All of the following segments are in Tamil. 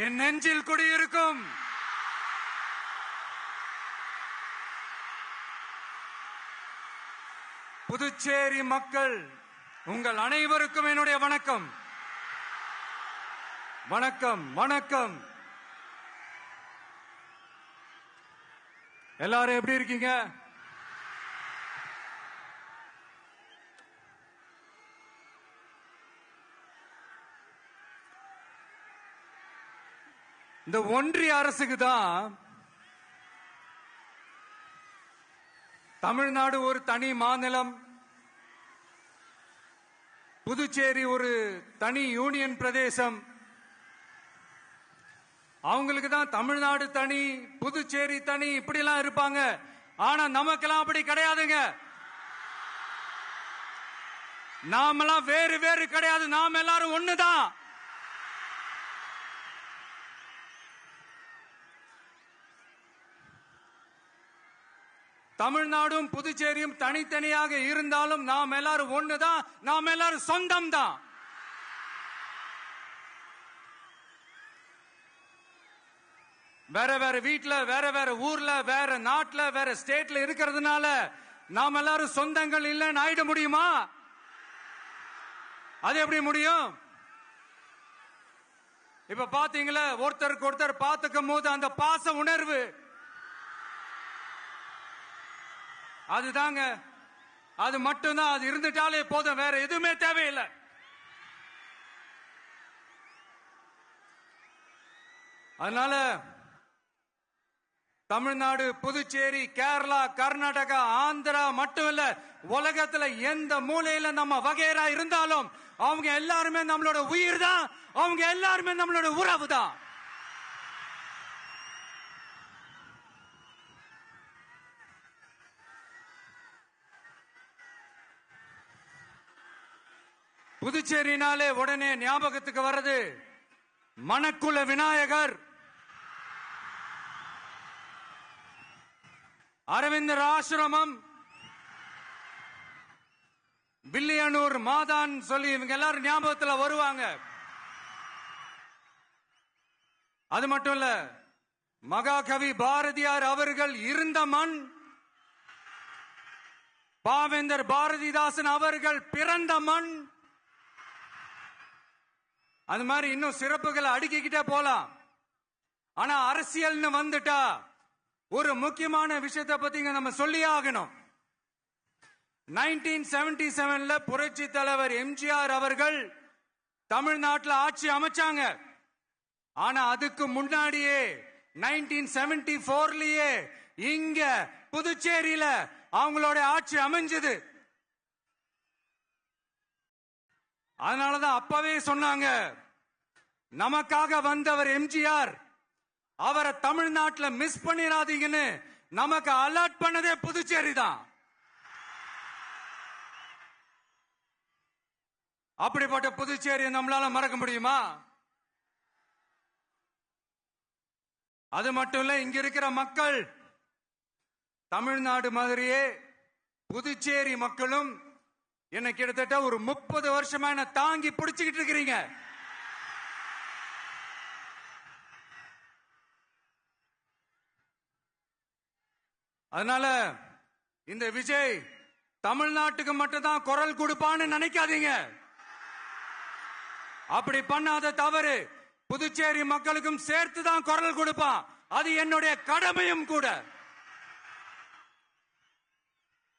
என் நெஞ்சில் குடியிருக்கும் புதுச்சேரி மக்கள் உங்கள் அனைவருக்கும் என்னுடைய வணக்கம். வணக்கம் வணக்கம். எல்லாரும் எப்படி இருக்கீங்க? இந்த ஒன்றிய அரசுக்கு தான் தமிழ்நாடு ஒரு தனி மாநிலம், புதுச்சேரி ஒரு தனி யூனியன் பிரதேசம். அவங்களுக்கு தான் தமிழ்நாடு தனி, புதுச்சேரி தனி, இப்படிலாம் இருப்பாங்க. ஆனா நமக்கெல்லாம் அப்படி கிடையாதுங்க. நாமெல்லாம் வேறு வேறு கிடையாது. நாம் எல்லாரும் ஒண்ணுதான். தமிழ்நாடும் புதுச்சேரியும் தனித்தனியாக இருந்தாலும் நாம் எல்லாரும் ஒண்ணுதான். நாம் எல்லாரும் சொந்தம் தான். வேற வேற வீட்டுல, வேற வேற ஊர்ல, வேற நாட்டுல, வேற ஸ்டேட்ல இருக்கிறதுனால நாம் எல்லாரும் சொந்தங்கள் இல்லைன்னு ஆயிட முடியுமா? அது எப்படி முடியும்? இப்ப பாத்தீங்களா, ஒருத்தருக்கு ஒருத்தர் பார்த்துக்கும் போது அந்த பாச உணர்வு, அதுதாங்க. அது மட்டும்தான். அது இருந்துட்டாலே போதும், வேற எதுவுமே தேவையில்லை. அதனால தமிழ்நாடு, புதுச்சேரி, கேரளா, கர்நாடகா, ஆந்திரா மட்டும் இல்ல, உலகத்துல எந்த மூலையில நம்ம வகைரா இருந்தாலும் அவங்க எல்லாருமே நம்மளோட உயிர் தான். அவங்க எல்லாருமே நம்மளோட உறவு தான். புதுச்சேரினாலே உடனே ஞாபகத்துக்கு வர்றது மணக்குள விநாயகர், அரவிந்தர் ஆசிரமம், வில்லியனூர் மாதான் சொல்லி இவங்க எல்லாரும் ஞாபகத்தில் வருவாங்க. அது மட்டும் இல்ல, மகாகவி பாரதியார் அவர்கள் இருந்த மண், பாவேந்தர் பாரதிதாசன் அவர்கள் பிறந்த மண். அது மாதிரி இன்னும் சிறப்புகளை அடுக்கிக்கிட்டே போலாம். ஆனா அரசியல்னு வந்துட்டா ஒரு முக்கியமான விஷயத்தை பத்தி நம்ம சொல்லி ஆகணும். 1977ல புரட்சி தலைவர் எம்ஜிஆர் அவர்கள் தமிழ்நாட்டில் ஆட்சி அமைச்சாங்க. ஆனா அதுக்கு முன்னாடியே 1974லயே இங்க புதுச்சேரியில அவங்களோட ஆட்சி அமைஞ்சது. அதனாலதான் அப்பவே சொன்னாங்க, நமக்காக வந்தவர் எம்ஜிஆர், அவரை தமிழ்நாட்டில் மிஸ் பண்ணிடாதீங்கன்னு நமக்கு அலர்ட் பண்ணதே புதுச்சேரி தான். அப்படிப்பட்ட புதுச்சேரியை நம்மளால மறக்க முடியுமா? அது மட்டும் இல்ல, இங்க இருக்கிற மக்கள் தமிழ்நாடு மாதிரியே புதுச்சேரி மக்களும் என்ன கிட்டத்தட்ட ஒரு 30 வருஷமா என்ன தாங்கி பிடிச்சுக்கிட்டு இருக்கிறீங்க. அதனால இந்த விஜய் தமிழ்நாட்டுக்கு மட்டும்தான் குரல் கொடுப்பான்னு நினைக்காதீங்க. அப்படி பண்ணாத தவறு. புதுச்சேரி மக்களுக்கும் சேர்த்து தான் குரல் கொடுப்பான். அது என்னுடைய கடமையும் கூட.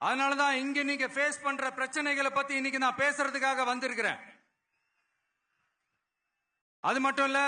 அதனாலதான் இங்க நீங்க ஃபேஸ் பண்ற பிரச்சனைகளை பத்தி இன்னைக்கு நான் பேசுறதுக்காக வந்திருக்கிறேன். அது மட்டும் இல்ல,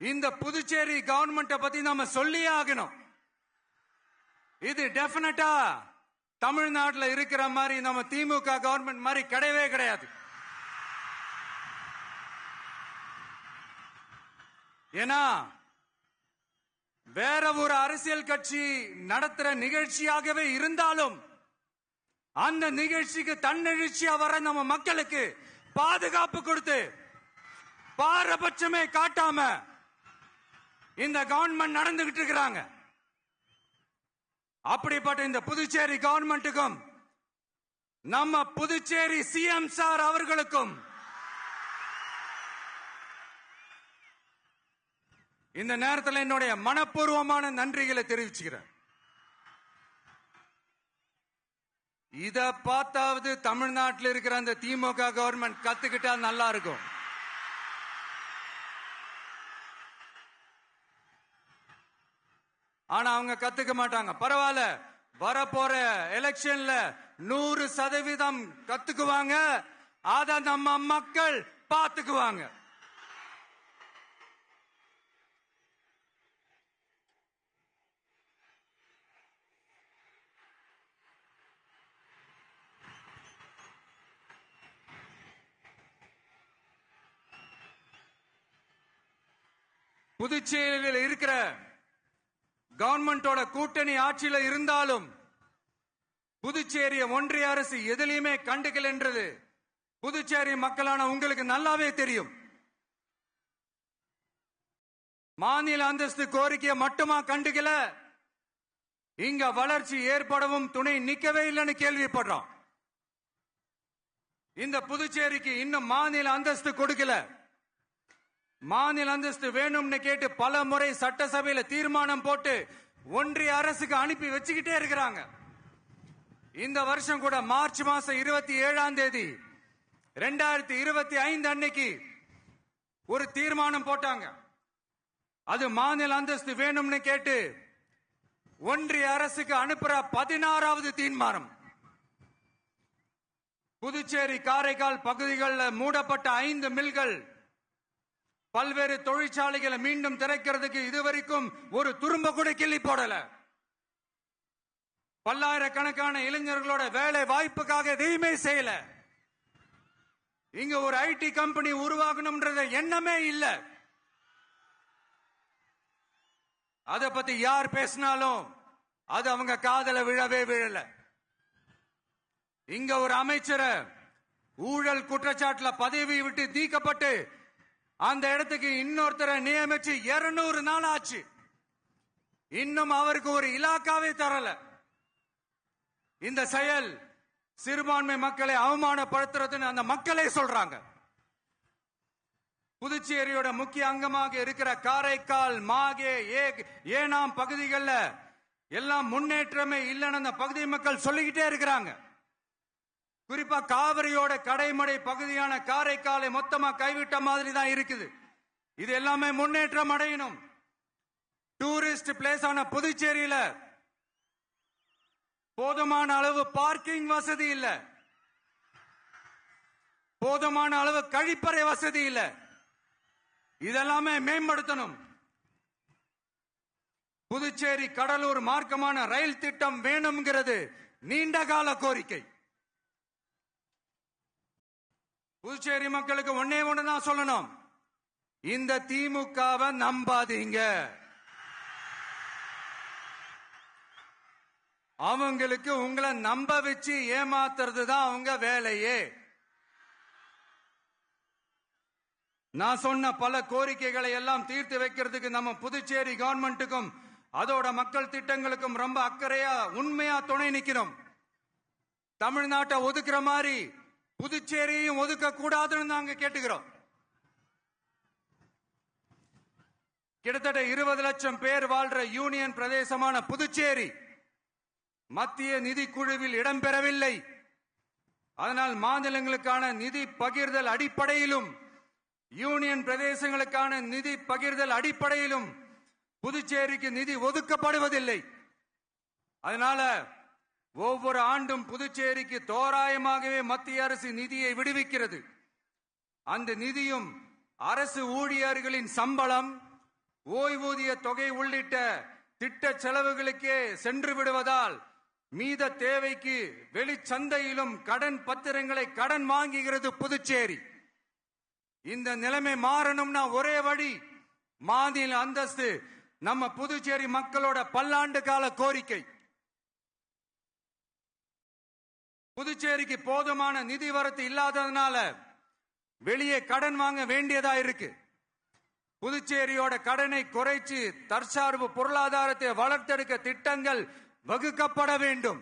இந்த புதுச்சேரி கவர்மெண்ட்டை பத்தி நாம சொல்லியே ஆகணும். இது டெஃபினட்டா தமிழ்நாட்டில் இருக்கிற மாதிரி நம்ம திமுக கவர்மெண்ட் மாதிரி கிடையவே கிடையாது. ஏன்னா வேற ஒரு அரசியல் கட்சி நடத்துற நிகழ்ச்சியாகவே இருந்தாலும் அந்த நிகழ்ச்சிக்கு தன்னெழுச்சியா வர நம்ம மக்களுக்கு பாதுகாப்பு கொடுத்து பாரபட்சமே காட்டாம இந்த கவர்மெண்ட் நடந்துகிட்டு இருக்கிறாங்க. அப்படிப்பட்ட இந்த புதுச்சேரி கவர்மெண்ட்டுக்கும் நம்ம புதுச்சேரி சிஎம் சார் அவர்களுக்கும் இந்த நேரத்தில் என்னுடைய மனப்பூர்வமான நன்றிகளை தெரிவிச்சுக்கிறேன். இத பார்த்தாவது தமிழ்நாட்டில் இருக்கிற அந்த திமுக கவர்மெண்ட் கத்துக்கிட்டா நல்லா இருக்கும். ஆனா அவங்க கத்துக்க மாட்டாங்க. பரவாயில்ல, வரப்போற எலெக்ஷன்ல 100% கத்துக்குவாங்க. அத நம்ம மக்கள் பார்த்துக்குவாங்க. புதுச்சேரியில் இருக்கிற கவர்மெண்டோட கூட்டணி ஆட்சியில இருந்தாலும் புதுச்சேரிய ஒன்றிய அரசு எதிலையுமே கண்டுக்கல் என்றது புதுச்சேரி மக்களான உங்களுக்கு நல்லாவே தெரியும். மாநில அந்தஸ்து கோரிக்கையை மட்டுமா கண்டுக்கல, இங்க வளர்ச்சி ஏற்படவும் துணை நிக்கவே இல்லைன்னு கேள்விப்படுறோம். இந்த புதுச்சேரிக்கு இன்னும் மாநில அந்தஸ்து கொடுக்கல. மாநில அந்தஸ்து வேணும்னு கேட்டு பல முறை சட்டசபையில தீர்மானம் போட்டு ஒன்றிய அரசுக்கு அனுப்பி வச்சுக்கிட்டே இருக்கிறாங்க. இந்த வருஷம் கூட மார்ச் மாசம் 27ஆம் தேதி 2025 அன்னைக்கு ஒரு தீர்மானம் போட்டாங்க. அது மாநில அந்தஸ்து வேணும்னு கேட்டு ஒன்றிய அரசுக்கு அனுப்புற 16வது தீர்மானம். புதுச்சேரி காரைக்கால் பகுதிகளில் மூடப்பட்ட 5 மில்கள், பல்வேறு தொழிற்சாலைகளை மீண்டும் திறக்கிறதுக்கு இதுவரைக்கும் ஒரு துரும்ப கூட கிள்ளி போடல. பல்லாயிரக்கணக்கான இளைஞர்களோட வேலை வாய்ப்புக்காக எதையுமே செய்யல. இங்க ஒரு ஐடி கம்பெனி உருவாகணும்ன்ற எண்ணமே இல்ல. அத பத்தி யார் பேசினாலும் அது அவங்க காதல விழவே விழல. இங்க ஒரு அமைச்சரை ஊழல் குற்றச்சாட்டுல பதவி விட்டு நீக்கப்பட்டு அந்த இடத்துக்கு இன்னொருத்தரை நியமிச்சு 200 நாள் ஆச்சு. இன்னும் அவருக்கு ஒரு இலாக்காவே தரல. இந்த செயல் சிறுபான்மை மக்களை அவமானப்படுத்துறதுன்னு அந்த மக்களே சொல்றாங்க. புதுச்சேரியோட முக்கிய அங்கமாக இருக்கிற காரைக்கால், மாகே, ஏனாம் பகுதிகளில் எல்லாம் முன்னேற்றமே இல்லைன்னு அந்த பகுதி மக்கள் சொல்லிக்கிட்டே இருக்கிறாங்க. குறிப்பா காவிரியோட கடைமடை பகுதியான காரைக்காலை மொத்தமா கைவிட்ட மாதிரி தான் இருக்குது. இது எல்லாமே முன்னேற்றம் அடையணும். டூரிஸ்ட் பிளேஸ் ஆன புதுச்சேரியில போதுமான அளவு பார்க்கிங் வசதி இல்ல, போதுமான அளவு கழிப்பறை வசதி இல்ல. இதெல்லாமே மேம்படுத்தணும். புதுச்சேரி கடலூர் மார்க்கமான ரயில் திட்டம் வேணும்ங்கிறது நீண்ட கால கோரிக்கை. புதுச்சேரி மக்களுக்கு ஒன்னே ஒண்ணுதான் சொல்லணும், இந்த திமுகவை நம்பாதீங்க. அவங்களுக்கு உங்களை நம்ப வச்சு ஏமாத்துறது தான் அவங்க வேலையே. நான் சொன்ன பல கோரிக்கைகளை எல்லாம் தீர்த்து வைக்கிறதுக்கு நம்ம புதுச்சேரி கவர்மெண்ட்டுக்கும் அதோட மக்கள் திட்டங்களுக்கும் ரொம்ப அக்கறையா உண்மையா துணை நிக்கணும். தமிழ்நாட்டை ஒதுக்குற மாதிரி புதுச்சேரியையும் ஒதுக்க கூடாதுன்னு நாங்க கேட்டுக்கிறோம். கிட்டத்தட்ட 20 லட்சம் பேர் வாழ்ற யூனியன் பிரதேசமான புதுச்சேரி மத்திய நிதி குழுவில் இடம்பெறவில்லை. அதனால் மாநிலங்களுக்கான நிதி பகிர்தல் அடிப்படையிலும் யூனியன் பிரதேசங்களுக்கான நிதி பகிர்தல் அடிப்படையிலும் புதுச்சேரிக்கு நிதி ஒதுக்கப்படுவதில்லை. அதனால ஒவ்வொரு ஆண்டும் புதுச்சேரிக்கு தோராயமாகவே மத்திய அரசு நிதியை விடுவிக்கிறது. அந்த நிதியும் அரசு ஊழியர்களின் சம்பளம், ஓய்வூதிய தொகை உள்ளிட்ட திட்ட செலவுகளுக்கே சென்று விடுவதால் மீத தேவைக்கு வெளிச்சந்தையிலும் கடன் பத்திரங்களை கடன் வாங்குகிறது புதுச்சேரி. இந்த நிலைமை மாறணும்னா ஒரே வழி, மாநில அந்தஸ்து நம்ம புதுச்சேரி மக்களோட பல்லாண்டு கால கோரிக்கை. புதுச்சேரிக்கு போதுமான நிதி வரத்து இல்லாததுனால வெளியே கடன் வாங்க வேண்டியதா இருக்கு. புதுச்சேரியோட கடனை குறைச்சு தற்சார்பு பொருளாதாரத்தை வளர்த்தெடுக்க திட்டங்கள் வகுக்கப்பட வேண்டும்.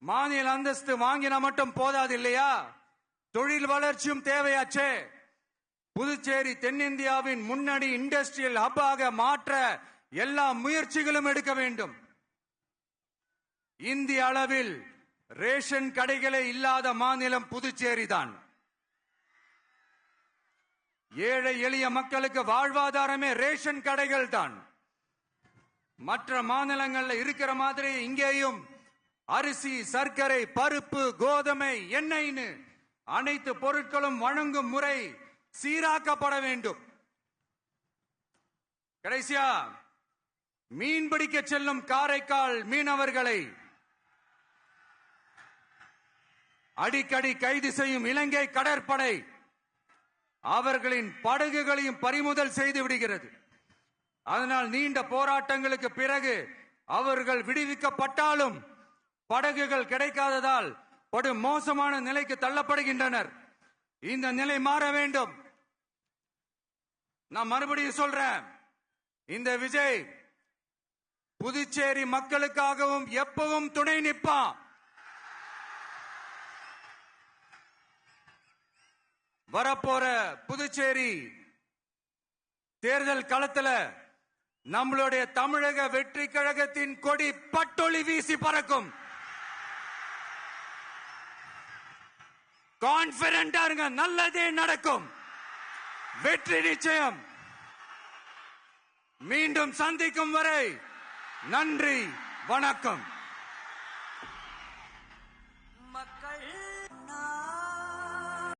மாநில அந்தஸ்து வாங்கினா மட்டும் போதாது இல்லையா, தொழில் வளர்ச்சியும் தேவையாச்சே. புதுச்சேரி தென்னிந்தியாவின் முன்னணி இண்டஸ்ட்ரியல் ஹப்பாக மாற்ற எல்லா முயற்சிகளும் எடுக்க வேண்டும். இந்திய அளவில் ரேஷன் கடைகளே இல்லாத மாநிலம் புதுச்சேரி தான். ஏழை எளிய மக்களுக்கு வாழ்வாதாரமே ரேஷன் கடைகள் தான். மற்ற மாநிலங்கள்ல இருக்கிற மாதிரி இங்கேயும் அரிசி, சர்க்கரை, பருப்பு, கோதுமை, எண்ணெய்னு அனைத்து பொருட்களும் வழங்கும் முறை சீராக்கப்பட வேண்டும். கடைசியா மீன்பிடிக்க செல்லும் காரைக்கால் மீனவர்களை அடிக்கடி கைது செய்யும் இலங்கை கடற்படை அவர்களின் படகுகளையும் பறிமுதல் செய்து விடுகிறது. அதனால் நீண்ட போராட்டங்களுக்கு பிறகு அவர்கள் விடுவிக்கப்பட்டாலும் படகுகள் கிடைக்காததால் படு மோசமான நிலைக்கு தள்ளப்படுகின்றனர். இந்த நிலை மாற வேண்டும். நான் மறுபடியும் சொல்றேன், இந்த விஜய் புதுச்சேரி மக்களுக்காகவும் எப்பவும் துணை நிற்பான். வரப்போற புதுச்சேரி தேர்தல் களத்துல நம்மளுடைய தமிழக வெற்றி கழகத்தின் கொடி பட்டொளி வீசி பறக்கும். கான்பிடென்டா இருங்க, நல்லதே நடக்கும். வெற்றி நிச்சயம். மீண்டும் சந்திக்கும் வரை நன்றி, வணக்கம்.